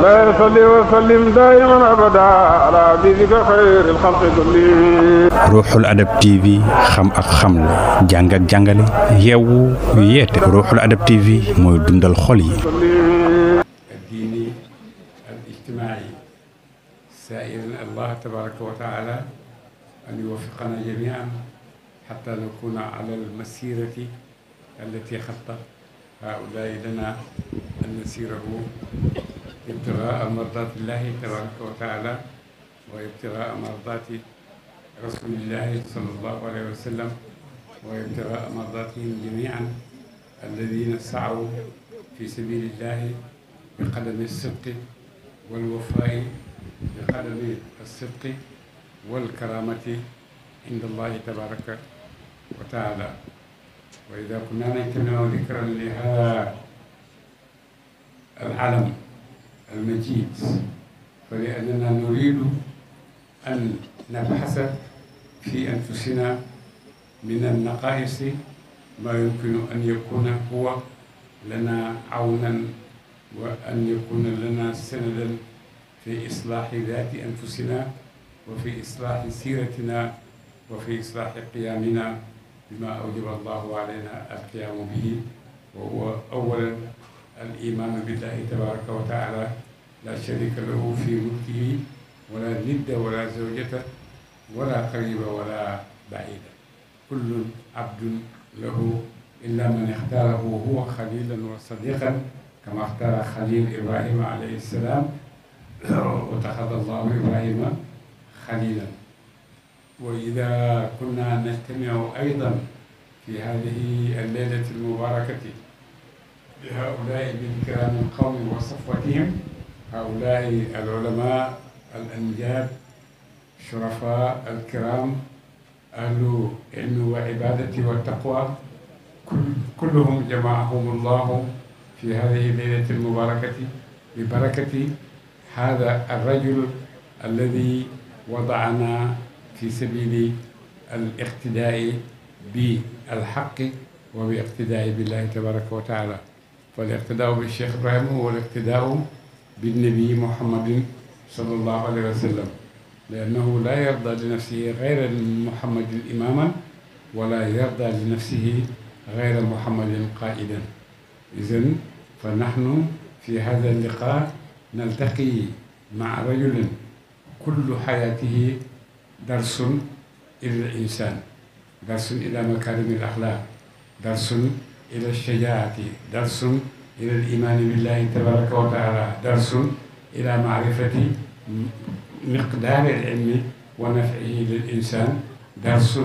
لا يصلي وسلم دائما أبدا على حبيبك خير الخلق كلهم. Ruuxul Adab TV xam ak xamle jàng ak jàngale yeewu yeete Ruuxul Adab TV mooy dundal xol yi. الديني الاجتماعي سائلا الله تبارك وتعالى أن يوفقنا جميعا حتى نكون على المسيرة التي خطط هؤلاء لنا أن نسيره ابتغاء مرضات الله تبارك وتعالى وابتغاء مرضات رسول الله صلى الله عليه وسلم وابتغاء مرضاتهم جميعا الذين سعوا في سبيل الله بقدم الصدق والوفاء بقدم الصدق والكرامة عند الله تبارك وتعالى. وإذا كنا نجتمع ذكرا لهذا العلم المجيد فلأننا نريد أن نبحث في أنفسنا من النقائص ما يمكن أن يكون هو لنا عونا وأن يكون لنا سندا في إصلاح ذات أنفسنا وفي إصلاح سيرتنا وفي إصلاح قيامنا بما أوجب الله علينا القيام به وهو أولا الإيمان بالله تبارك وتعالى لا شريك له في ملكه ولا ند ولا زوجة ولا قريب ولا بعيد كل عبد له إلا من اختاره هو خليلا وصديقا كما اختار خليل إبراهيم عليه السلام واتخذ الله إبراهيم خليلا. وإذا كنا نجتمع أيضا في هذه الليلة المباركة بهؤلاء بالكرام القوم وصفوتهم هؤلاء العلماء الأنجاب الشرفاء الكرام أهل علم وعبادة والتقوى كلهم جمعهم الله في هذه الليلة المباركة ببركة هذا الرجل الذي وضعنا في سبيل الاقتداء بالحق وباقتداء بالله تبارك وتعالى. فالاقتداء بالشيخ إبراهيم هو الاقتداء بالنبي محمد صلى الله عليه وسلم لأنه لا يرضى لنفسه غير محمد إماما ولا يرضى لنفسه غير محمد قائدا. إذن فنحن في هذا اللقاء نلتقي مع رجل كل حياته درس إلى الإنسان درس إلى مكارم الأخلاق درس إلى الشجاعة درس إلى الإيمان بالله تبارك وتعالى درس إلى معرفة مقدار العلم ونفعه للإنسان درس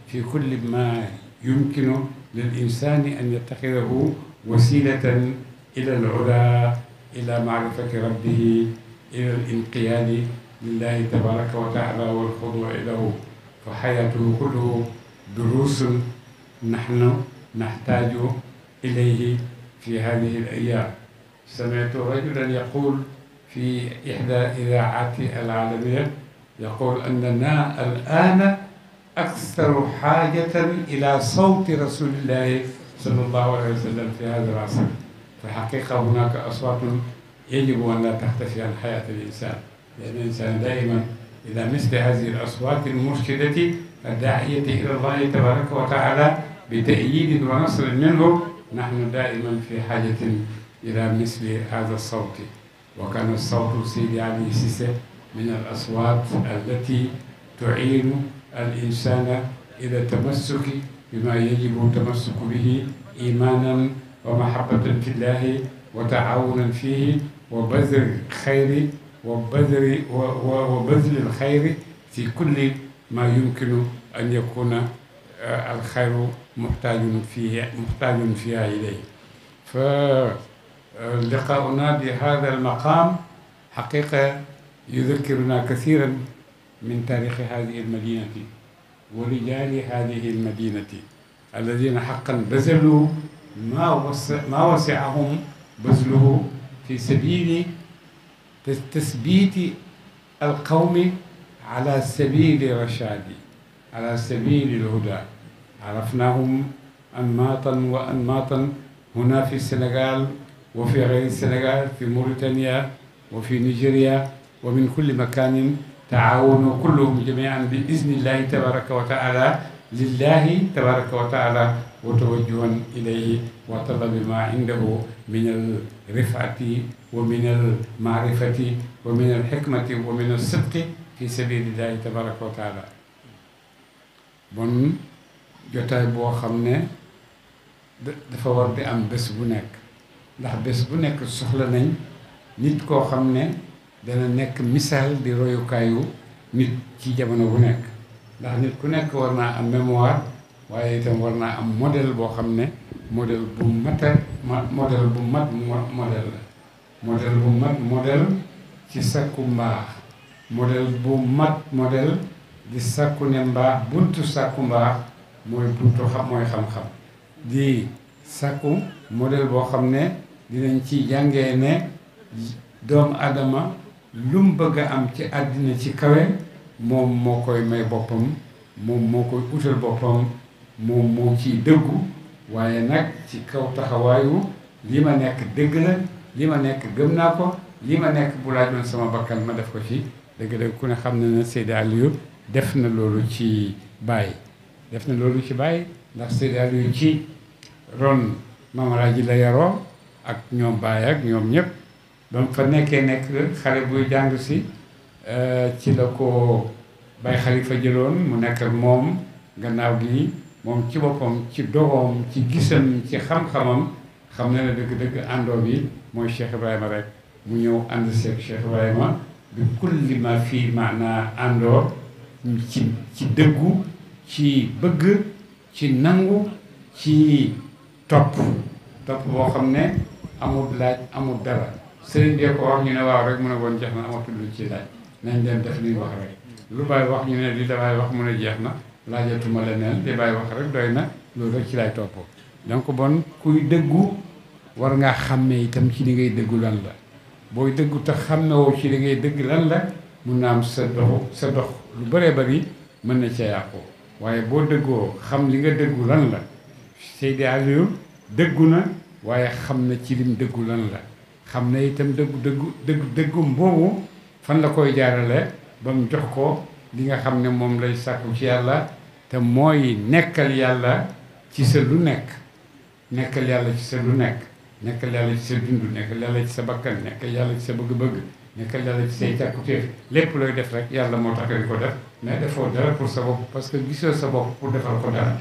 في كل ما يمكن للإنسان أن يتخذه وسيلة إلى العلا إلى معرفة ربه إلى الانقياد لله تبارك وتعالى والخضوع له. فحياته كله دروس نحن نحتاج إليه في هذه الأيام. سمعت رجلا يقول في إحدى إذاعات العالمية يقول أننا الآن أكثر حاجة إلى صوت رسول الله صلى الله عليه وسلم في هذا العصر. في الحقيقة هناك أصوات يجب أن لا تختفي عن حياة الإنسان لأن الإنسان دائما إلى مثل هذه الأصوات المرشدة الداعية إلى الله تبارك وتعالى بتأييد ونصر منه نحن دائما في حاجة إلى مثل هذا الصوت. وكان الصوت سيدي علي سيسي من الأصوات التي تعين الإنسان إلى التمسك بما يجب التمسك به إيمانا ومحبة في الله وتعاونا فيه وبذل الخير وبذل الخير في كل ما يمكن أن يكون الخير محتاج فيها إليه. فلقاؤنا بهذا المقام حقيقة يذكرنا كثيرا من تاريخ هذه المدينة ورجال هذه المدينة الذين حقا بذلوا ما وسعهم بذله في سبيل تثبيت القوم على سبيل الرشاد على سبيل الهدى. عرفناهم أنماطا وأنماطا هنا في السنغال وفي غير السنغال في موريتانيا وفي نيجيريا ومن كل مكان تعاونوا كلهم جميعا بإذن الله تبارك وتعالى لله تبارك وتعالى وتوجها إليه وطلب ما عنده من الرفعة ومن المعرفة ومن الحكمة ومن الصدق في سبيل الله تبارك وتعالى. bon jotaay boo xam ne dafa war di am bés bu nekk ndax bés bu nekk soxla nañ nit koo xam ne dana nekk misaal di royukaayu nit ci jamono bu nekk ndax nit ku nekk war naa am mémoire waaye itam war naa am modèle boo xam ne modèle bu mata modèle bu mat modèle la modèle bu mat modèle ci sakku mbaax modèle bu mat modèle di sakku ne mbaax buntu sakku mbaax mooy buntu xam mooy xam-xam di sakku modèle boo xam ne dinañ ci jàngee ne doomu adama lu mu bëgg a am ci àddina ci kawe moom moo koy may boppam moom moo koy utal boppam moom moo ciy dëggu waaye nag ci kaw taxawaayu li ma nekk dëgg la li ma nekk gëm naa ko li ma nekk bu laajoon sama bakkan ma def ko ci dëgg-dëgg ku ne xam na ne Seydi Aliou def na loolu ci Baye def na loolu ci Baye ndax Seydi Aliou ci ron Mamalaaji la yaroo ak ñoom Baye ak ñoom ñëpp donc fa nekkee nekk xale buy jàng si ci la ko Baye Khalifa jëloon mu nekk ak moom gannaaw gi moom ci boppam ci dogoom ci gisam ci xam-xamam xam na ne dëgg-dëgg àndoo bi mooy Cheikh Ibrahima rek mu ñëw ànd seeg Cheikh Ibrahima bi kulli ma fii maanaa àndoo ci dëggu ci bëgg ci nangu ci topp boo xam ne amul laaj amul dara sëriñ bi ko wax ñu ne waaw rek mu ne woon jeex na amatul lu ci laaj nañ leen def li wax rek lu Baye wax ñu ne li damay wax mu ne jeex na laajatuma leneen li Baye wax rek doy na loolu rek ci lay topp donc bon kuy dëggu war ngaa xàmmee itam ci li ngay dëggu lan la booy dëggu te xàmmewoo ci li ngay dëgg lan la mun na am sa dox lu bëree bëri mën na ca yàqu waaye boo dëggoo xam li nga dëggu lan la Seydi Aliou dëggu na waaye xam na ci lim dëggu lan la xam na itam dëggum boobu fan la koy jaarale ba mu jox ko li nga xam ne moom lay sàkku ci yàlla te mooy nekkal yàlla ci sa lu nekk nekkal yàlla ci sa lu nekk nekkal yàlla ci sa dund nekkal yàlla ci sa bakkan nekkal yàlla ci sa bëgg-bëgg nekkal yàlla ci say càkkutéef lépp looy def rek yàlla moo tax di ko def mais defoo dara pour sa bopp parce que gisoo sa bopp pour defal ko dara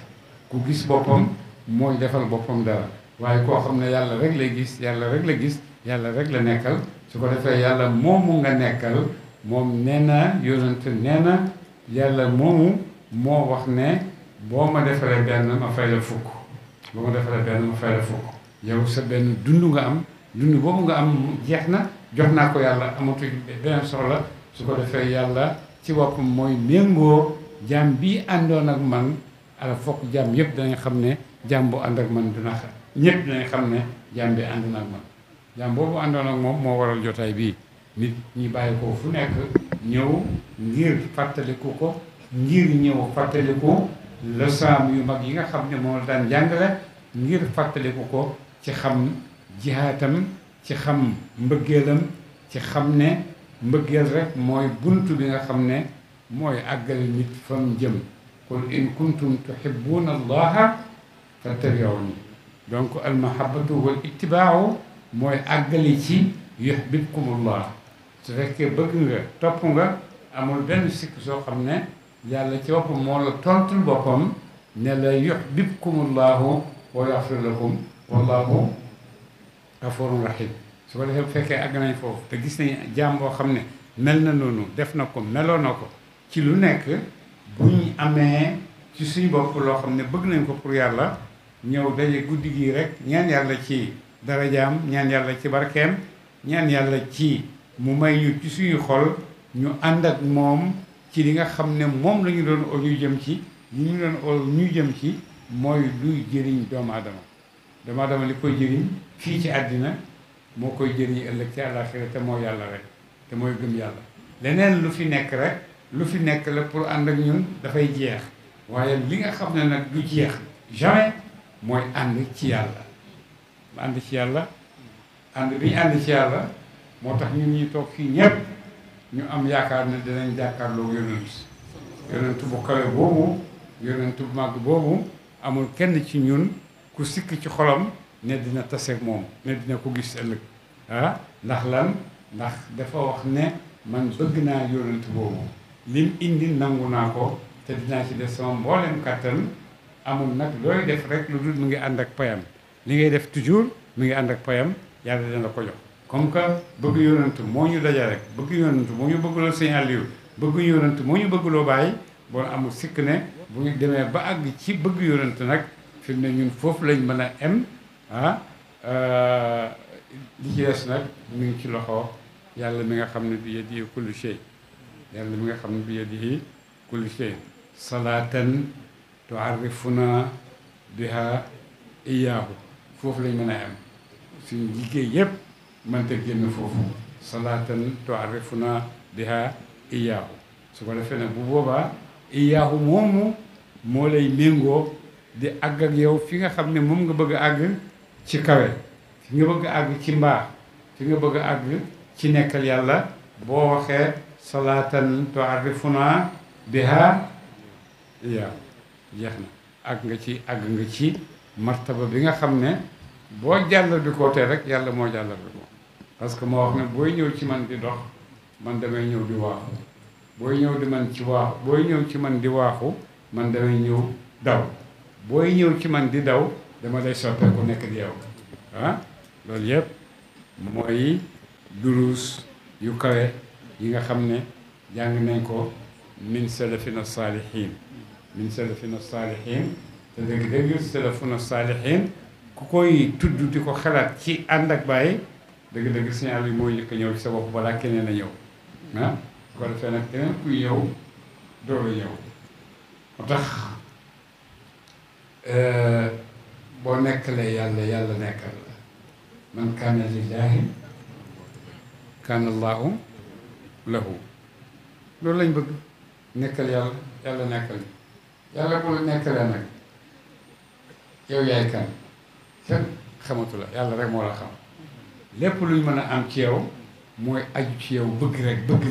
ku gis boppam mooy defal boppam dara waaye koo xam ne yàlla rek lay gis yàlla rek la gis yàlla rek la nekkal su ko defee yàlla moomu nga nekkal moom nee na yonent nee na yàlla moomu moo wax ne boo ma defalee benn ma fay la fukk boo ma defalee benn ma fay la fukk yow sa benn dund nga am dund boobu nga am jeex na jox naa ko yàlla amatu beneen soxla su ko defee yàlla ci boppam mooy méngoo jaam bi àndoon ak man ala fokk jaam yëpp danañ xam ne jaam bu ànd ak man dina xam ñëpp dinañ xam ne jaam bi ànd na ak man jaam boobu àndoon ak moom moo waral jotaay bii nit ñi bàyyi ko fu nekk ñëw ngir fàttaliku ko ngir ñëw fàttaliku leçon yu mag yi nga xam ne moom la daan jàngale ngir fàttaliku ko ci xam jihaatam ci xam mbëggeelam ci xam ne mbëggeel rek mooy buntu bi nga xam ne mooy àggale nit fa mu jëm qul in kuntum tuhibbuna allaha fattabi'uni donc al mahabbatu wal ittibaau mooy àggali ci yuhibbukumullah su fekkee bëgg nga topp nga amul benn sikk soo xam ne yàlla ci boppam moo la tontul boppam ne la yuhibbukumullahu wa yaghfir lakum wallahu ghafurun rahim su ko defee bu fekkee àgg nañ foofu te gis nañ jaam boo xam ne mel na noonu def na ko meloo na ko ci lu nekk buñ amee ci suñu bopp loo xam ne bëgg nañ ko pour yàlla ñëw daje guddi gi rek ñaan yàlla ci darajaam ñaan yàlla ci barkeem ñaan yàlla ci mu may ñu ci suñu xol ñu ànd ak moom ci li nga xam ne moom la ñu doon oo ñu jëm ci li ñu doon oo ñu jëm ci mooy luy jëriñ doomu aadama li koy jëriñ fii ci àddina moo koy jëriñ ëllëg ci àllaaxira te moo yàlla rek te mooy gëm yàlla leneen lu fi nekk rek lu fi nekk la pour ànd ak ñun dafay jeex waaye li nga xam ne nag du jeex jamais mooy ànd ci yàlla ànd ci yàlla ànd bi ñu ànd ci yàlla moo tax ñun ñi toog fii ñëpp ñu am yaakaar ne dinañ jàkkaarloo yonent bu kawe boobu yonent bu màgg boobu amul kenn ci ñun ku sikk ci xolam ne dina taseeg moom ne dina ko gis ëllëg ndax lan ndax dafa wax ne man bëgg naa yonent boobu lim indi nangu naa ko te dinaa ci def sama mboolem kàttan amul nag looy def rek lu dul mu ngi ànd ak payam li ngay def toujours mu ngi ànd ak payam yàlla dina la ko jox comme que bëgg yonent moo ñu daja rek bëgg yonent moo ñu bëggloo Sëñ Aliou bëgg yonent moo ñu bëggloo bàyyi boo amul sikk ne bu ñu demee ba àgg ci bëgg yonent nag fi mu ne ñun foofu lañ mën a em li ci des nag mi ngi ci loxo yàlla mi nga xam ne bi yadihi kullu shay yàlla mi nga xam ne bi yadihi kullu shay salaatan tuarrifuna biha iyaahu foofu lañ mën a am suñu liggéey yépp mënta génn foofu salaatan tuarrifuna biha iyaahu su ko defee nag bu boobaa iyaahu moomu moo lay méngoo di àgg ak yow fi nga xam ne moom nga bëgg a àgg ci kawe fi nga bëgg a àgg ci mbaax fi nga bëgg a àgg ci nekkal yàlla boo waxee salaatan tuarrifuna biha iyaahu jeex na àgg nga ci martaba bi nga xam ne boo jàll di ko tee rek yàlla moo jàllal bi ko parce que moo wax ne booy ñëw ci man di dox man damay ñëw di waaxu booy ñëw di man ci waaxu booy ñëw ci man di waaxu man damay ñëw daw booy ñëw ci man di daw dama lay soppeeku nekk di yow loolu yëpp mooy duruus yu kawe yi nga xam ne jàng nañ ko min salafina saalihin min salafina saalihin te dëgg-dëgg salafuna saalihin ku koy tudd di ko xalaat ci ànd ak bàyyi dëgg-dëgg signal yi mooy njëkk a ñëw ci sa bopp balaa keneen a ñëw ko defee nag keneen kuy ñëw dooru ñëw moo tax boo nekkalee yàlla nekkal la man kaana lillaahi kaana allaahu lahu loolu lañ bëgg nekkal yàlla nekkal yàlla bu la nekkalee nag yow yaay kan kenn xamatu la yàlla rek moo la xam lépp luñ mën a am ci yow mooy aju ci yow bëgg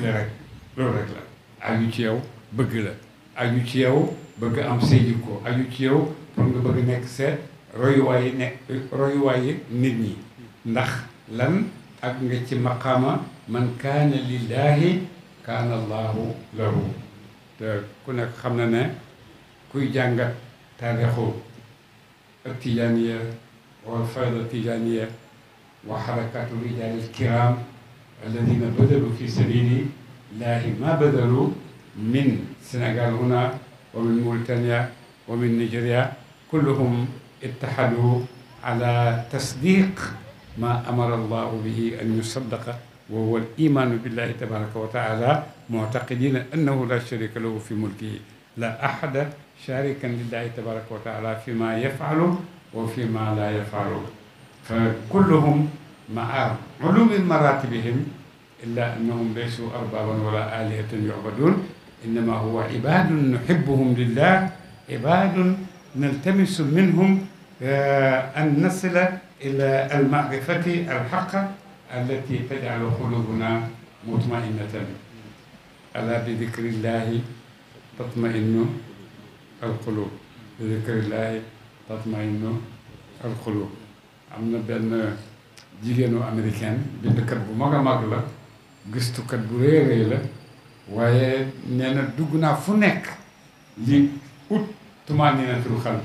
la rek loolu rek la aju ci yow bëgg la aju ci yow bëgg am say jikko aju ci yow pour nga bëgg nekk seet royuwaayi nit ñi ndax lan ak nga ci maqaama man kaana lillaahi kaana allaahu lahu te ku nekk xam na ne kuy jàngat taarixu التيجانية والفائدة التيجانية وحركات الرجال الكرام الذين بذلوا في سبيل الله ما بذلوا من السنغال هنا ومن موريتانيا ومن نيجيريا كلهم اتحدوا على تصديق ما أمر الله به أن يصدق وهو الإيمان بالله تبارك وتعالى معتقدين أنه لا شريك له في ملكه لا أحد شاركا لله تبارك وتعالى فيما يفعل وفيما لا يفعل فكلهم مع علوم مراتبهم إلا أنهم ليسوا أربابا ولا آلهة يعبدون إنما هو عباد نحبهم لله عباد نلتمس منهم أن نصل إلى المعرفة الحق التي تجعل قلوبنا مطمئنة ألا بذكر الله تطمئن القلوب بذكر الله تطمئن القلوب am na benn jigéenu américaine bindkat bu mag a mag la gëstukat bu rëy la waaye nee na dugg naa fu nekk li ut tumaaninatul xal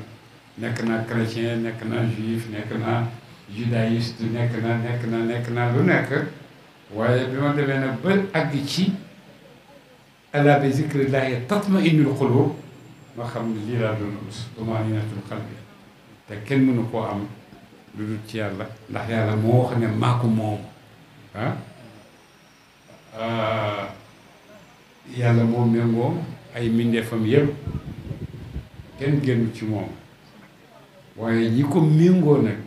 nekk naa chrétien nekk naa juif nekk naa judaïste nekk naa lu nekk waaye bi ma demee nag ba àgg ci alaa bi zikrillahi tatma'innul qulub ma xam ne lii laa doon ut tumaaninatul qalbi te kenn mënu koo am lu dul ci yàlla ndax yàlla moo wax ne maa ko moom yàlla moo méngoo ay mbindeefam yëpp kenn génn ci moom waaye ñi ko méngoo nag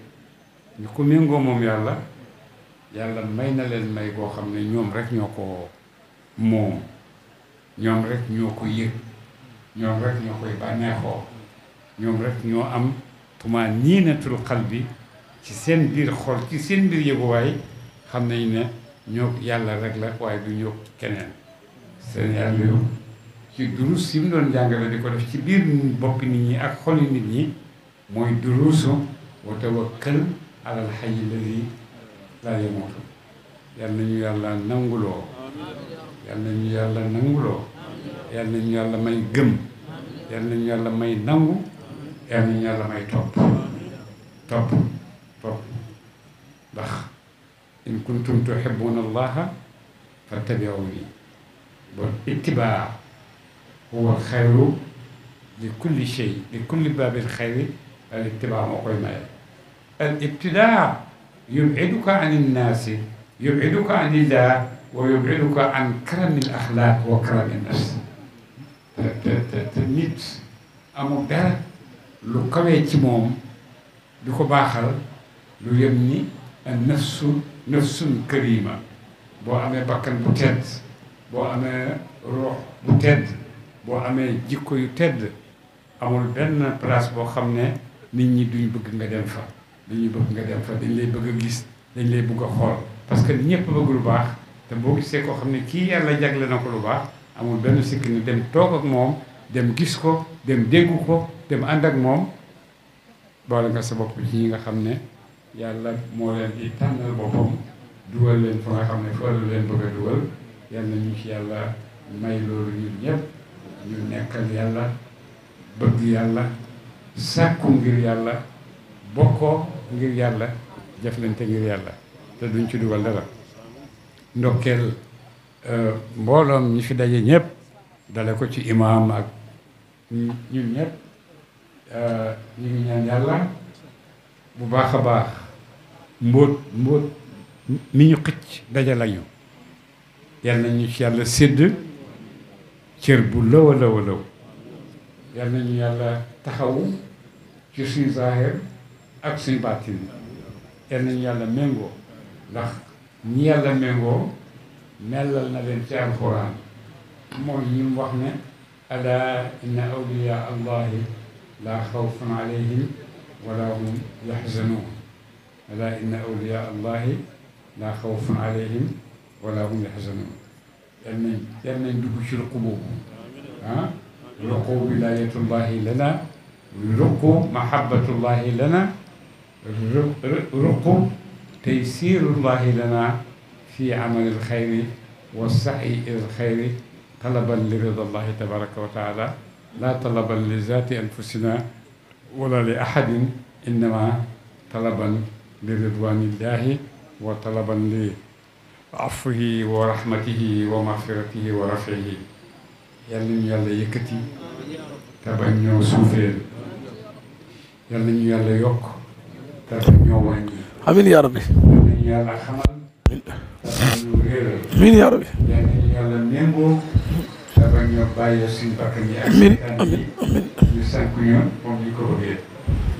ñi ko méngoo moom yàlla may na leen may boo xam ne ñoom rek ñoo ko moom ñoom rek ñoo ko yëg ñoom rek ñoo koy bànneexoo ñoom rek ñoo am tumaaniinatul qalbi ci seen biir xol ci seen biir yëguwaay xam nañ ne ñoo yàlla rek la waaye du ñoo keneen seen yàlla yow ci durus yi mu doon jàngale di ko def ci biir boppi nit ñi ak xoli nit ñi mooy durusu wa tawakkal alal hayyi alladi laa yamuutu yal nañu yàlla nanguloo yal nañu yàlla nanguloo yal nañu yàlla may gëm yal nañu yàlla may nangu yal nañu yàlla may topp ndax in kuntum tuhibbuna allaha fattabi'uni bon ittibaa huwa xayru li kulli shay li kulli baabil xayri al ittibaa moo koy maye al ibtidaa yub'iduka an innaasi yub'iduka an illah wa yub'iduka an karamil axlaaq wa karamin nafs te nit amul dara lu kawee ci moom di ko baaxal lu yem ni nafsun karima boo amee bakkan bu tedd boo amee ruux bu tedd boo amee jikko yu tedd amul benn place boo xam ne nit ñi duñ bëgg nga dem fa dañuy bëgg nga dem fa dañ lay bëgg a gis dañ lay bëgg a xool parce que ñëpp bëgg lu baax te boo gisee koo xam ne kii yàlla jagle na ko lu baax amul benn sikk ni dem toog ak moom dem gis ko dem déggu ko dem ànd ak moom boole nga sa bopp ci ñi nga xam ne yàlla moo leen di tànnal boppam dugal leen fa nga xam ne fa la leen bëgg a dugal yàlla ñu ci yàlla may loolu ñun ñëpp ñu nekkal yàlla bëgg yàlla sàkku ngir yàlla bokkoo ngir yàlla jëflante ngir yàlla te duñ ci dugal dara ndokkeel mbooloom ñi fi daje ñëpp dale ko ci imaam ak ñun ñëpp ñu ngi ñaan yàlla bu baax a baax mbóot mi ñu xëcc daje lañu yal nañu ci yàlla sédd cër bu lëw a lëw a lëw yal nañu yàlla taxawu ci suñu zaahir ak suñu baatin yal nañu yàlla méngoo ndax ñi yàlla méngoo mellal na leen ci alxuraan mooy ñi mu wax ne alaa inna awliyaa allahi laa xawfun alayhim wala hum yaxzanuun alaa inna awliyaa allahi laa xawfun alayhim wala hum yaxzanuun yal nañ dugg ci ruqu boobu ruqu wilaayatullahi lana ruqu mahabbatullahi lana ruqu taysirullahi lana fi amalil xayri wa sa'i ilal xayri talaban li ridallahi tabaraka wa taala laa talaban li zaati anfusina wala li ahadin innama talaban li ridwanillahi wa talaban li afwihi wa rahmatihi wa magfiratihi wa rafihi yal nañu yàlla yëkkati te bañ ñoo suufeel yal nañu yàlla yokk te bañ ñoo wàññi amiin yaa rabbi yal nañu yàlla xamal te bañ ñu réeral amiin yaa rabbi yal nañu yàlla méngoo te bañ ñoo bàyyi suñu bakkan yi ak seetaan yi ñu sànq ñu moom ñu ko bëggee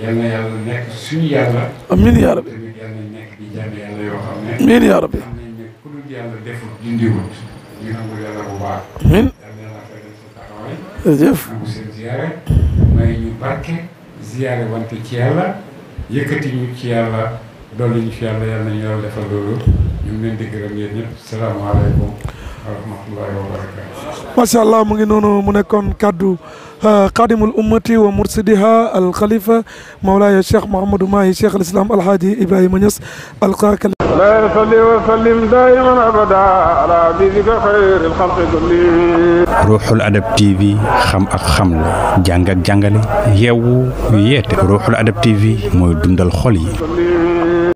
yal na yàlla nekk suñu yàlla amiin yaa rabbi tamit yal nañ nekk di jàmm yàlla yoo xam ne amiin yaa rabbi xam nañ ne ku dul yàlla deful dindiwut ñu nangul yàlla bu baax amiin yal na yàlla fayal sa taxawaay jërëjëf nangu seen ziyaare may ñu barke ziyaare wante ci yàlla yëkkati ñu ci yàlla dolli ñu ci yàlla yal nañu yàlla defal loolu ñu ngi leen di gërëm yéen ñëpp salaamaaleykum wa rahmatullahi wa barakatu macha allah mu ngi noonu mu nekkoon kaddu xaadimul ummati wa mursidiha al xalifa mawlaaya cheikh Mouhamadou Mahi cheikh al islam alhaaji Ibrahima Niass alqaakal لا يصلي وسلم دائما ابدا على حبيبك خير الخلق كلهم ruuxul adab tv xam ak xamle jàng ak jàngale yeewu yeete ruuxul adab tv mooy dundal xol yi